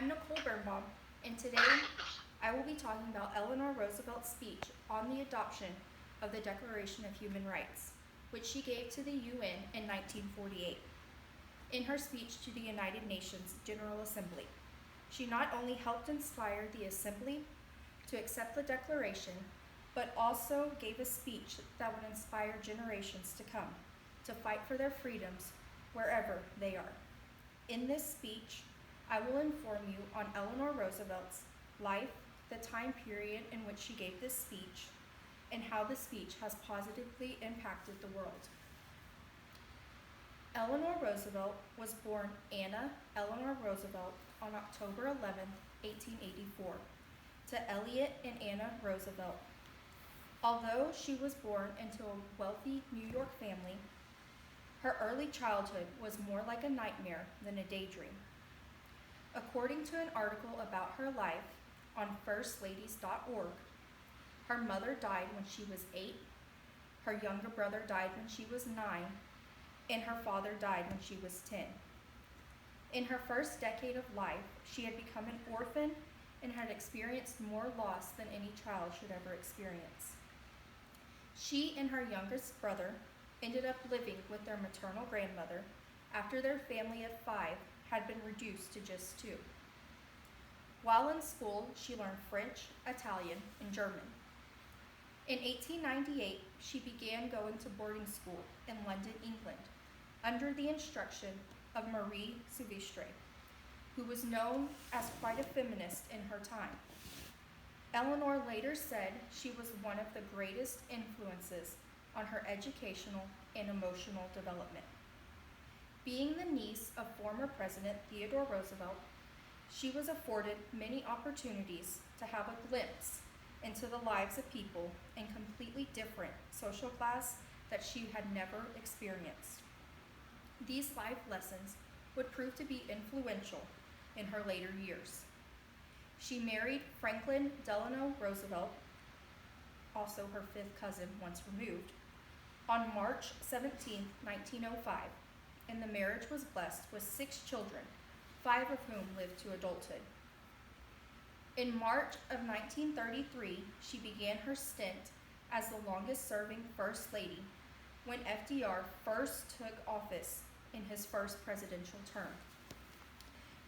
I'm Nicole Birnbaum, and today I will be talking about Eleanor Roosevelt's speech on the adoption of the Declaration of Human Rights, which she gave to the UN in 1948. In her speech to the United Nations General Assembly, she not only helped inspire the Assembly to accept the Declaration, but also gave a speech that would inspire generations to come to fight for their freedoms wherever they are. In this speech, I will inform you on Eleanor Roosevelt's life, the time period in which she gave this speech, and how the speech has positively impacted the world. Eleanor Roosevelt was born Anna Eleanor Roosevelt on October 11, 1884, to Elliot and Anna Roosevelt. Although she was born into a wealthy New York family, her early childhood was more like a nightmare than a daydream. According to an article about her life on firstladies.org, her mother died when she was 8, her younger brother died when she was 9, and her father died when she was 10. In her first decade of life, she had become an orphan and had experienced more loss than any child should ever experience. She and her youngest brother ended up living with their maternal grandmother after their family of 5 had been reduced to just 2. While in school, she learned French, Italian, and German. In 1898, she began going to boarding school in London, England, under the instruction of Marie Souvestre, who was known as quite a feminist in her time. Eleanor later said she was one of the greatest influences on her educational and emotional development. Being the niece of former President Theodore Roosevelt, she was afforded many opportunities to have a glimpse into the lives of people in completely different social class that she had never experienced. These life lessons would prove to be influential in her later years. She married Franklin Delano Roosevelt, also her 5th cousin once removed, on March 17, 1905, and the marriage was blessed with 6 children, 5 of whom lived to adulthood. In March of 1933, she began her stint as the longest-serving First Lady when FDR first took office in his first presidential term.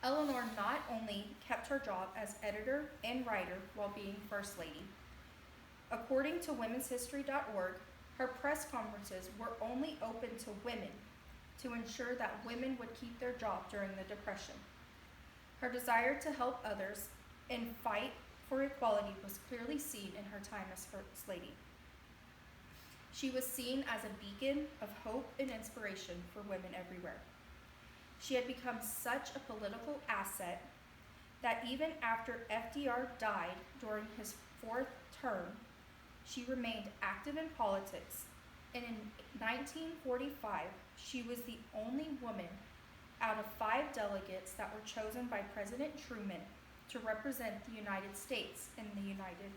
Eleanor not only kept her job as editor and writer while being First Lady. According to womenshistory.org, her press conferences were only open to women to ensure that women would keep their job during the Depression. Her desire to help others and fight for equality was clearly seen in her time as First Lady. She was seen as a beacon of hope and inspiration for women everywhere. She had become such a political asset that even after FDR died during his 4th term, she remained active in politics, and in 1945, she was the only woman out of 5 delegates that were chosen by President Truman to represent the United States in the United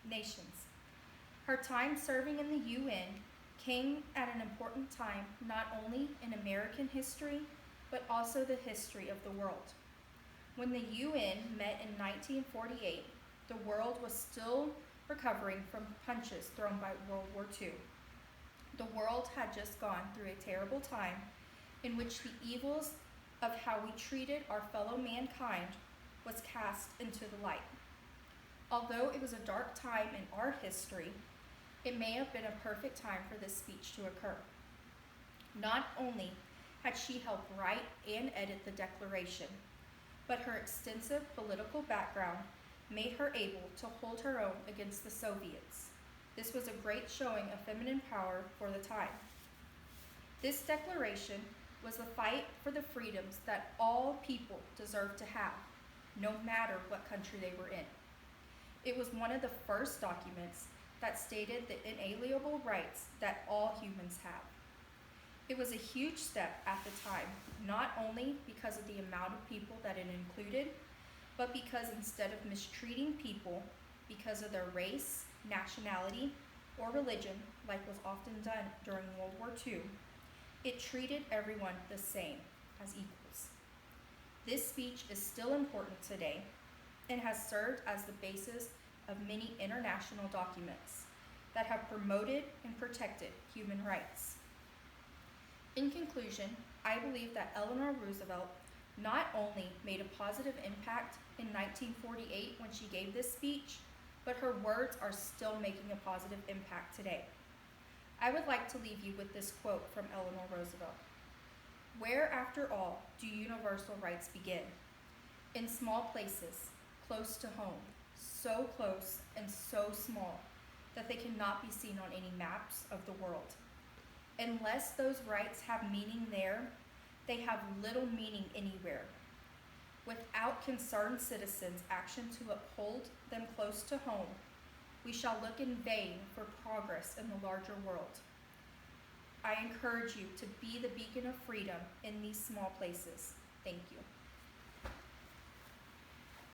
Nations. Her time serving in the UN came at an important time not only in American history, but also the history of the world. When the UN met in 1948, the world was still recovering from punches thrown by World War II. The world had just gone through a terrible time in which the evils of how we treated our fellow mankind was cast into the light. Although it was a dark time in our history, it may have been a perfect time for this speech to occur. Not only had she helped write and edit the Declaration, but her extensive political background made her able to hold her own against the Soviets. This was a great showing of feminine power for the time. This declaration was the fight for the freedoms that all people deserve to have, no matter what country they were in. It was one of the first documents that stated the inalienable rights that all humans have. It was a huge step at the time, not only because of the amount of people that it included, but because instead of mistreating people because of their race, nationality, or religion, like was often done during World War II, it treated everyone the same, as equals. This speech is still important today and has served as the basis of many international documents that have promoted and protected human rights. In conclusion, I believe that Eleanor Roosevelt not only made a positive impact in 1948 when she gave this speech, but her words are still making a positive impact today. I would like to leave you with this quote from Eleanor Roosevelt. Where, after all, do universal rights begin? In small places, close to home, so close and so small that they cannot be seen on any maps of the world. Unless those rights have meaning there, they have little meaning anywhere. Without concerned citizens' action to uphold them close to home, we shall look in vain for progress in the larger world. I encourage you to be the beacon of freedom in these small places. Thank you.